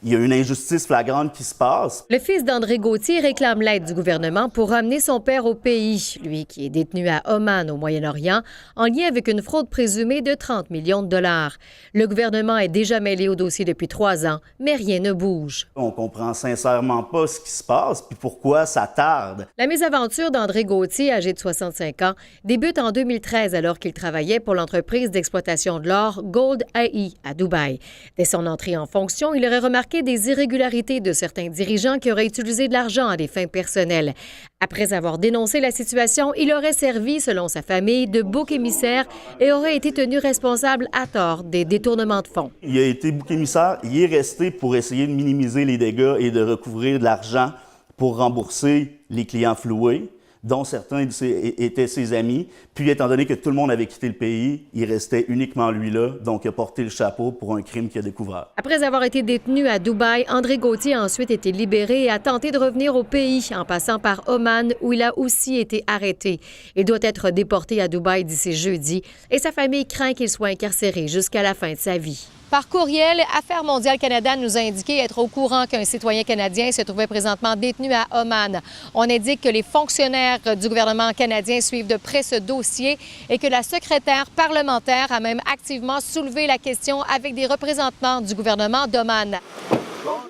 il y a une injustice flagrante qui se passe. Le fils d'André Gauthier réclame l'aide du gouvernement pour ramener son père au pays, lui qui est détenu à Oman au Moyen-Orient, en lien avec une fraude présumée de 30 millions de dollars. Le gouvernement est déjà mêlé au dossier depuis 3 ans, mais rien ne bouge. On comprend sincèrement pas ce qui se passe puis pourquoi ça tarde. La mésaventure d'André Gauthier, âgé de 65 ans, débute en 2013 alors qu'il travaillait pour l'entreprise d'exploitation de l'or Gold AI à Dubaï. Dès son entrée en fonction, il aurait remarqué des irrégularités de certains dirigeants qui auraient utilisé de l'argent à des fins personnelles. Après avoir dénoncé la situation, il aurait servi, selon sa famille, de bouc émissaire et aurait été tenu responsable à tort des détournements de fonds. Il a été bouc émissaire, il est resté pour essayer de minimiser les dégâts et de recouvrir de l'argent pour rembourser les clients floués, dont certains étaient ses amis. Puis, étant donné que tout le monde avait quitté le pays, il restait uniquement lui là, donc il a porté le chapeau pour un crime qu'il a découvert. Après avoir été détenu à Dubaï, André Gauthier a ensuite été libéré et a tenté de revenir au pays en passant par Oman, où il a aussi été arrêté. Il doit être déporté à Dubaï d'ici jeudi et sa famille craint qu'il soit incarcéré jusqu'à la fin de sa vie. Par courriel, Affaires mondiales Canada nous a indiqué être au courant qu'un citoyen canadien se trouvait présentement détenu à Oman. On indique que les fonctionnaires du gouvernement canadien suivent de près ce dossier et que la secrétaire parlementaire a même activement soulevé la question avec des représentants du gouvernement d'Oman.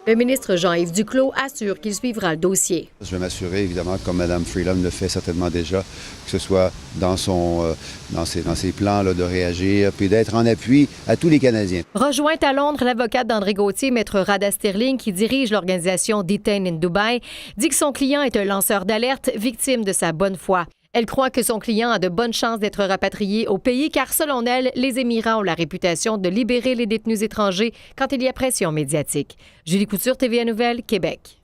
Le ministre Jean-Yves Duclos assure qu'il suivra le dossier. Je vais m'assurer, évidemment, comme Mme Freeland le fait certainement déjà, que ce soit dans ses plans là, de réagir, puis d'être en appui à tous les Canadiens. Rejointe à Londres, l'avocate d'André Gauthier, Maître Rada Sterling, qui dirige l'organisation Detain in Dubai, dit que son client est un lanceur d'alerte victime de sa bonne foi. Elle croit que son client a de bonnes chances d'être rapatrié au pays car, selon elle, les Émirats ont la réputation de libérer les détenus étrangers quand il y a pression médiatique. Julie Couture, TVA Nouvelles, Québec.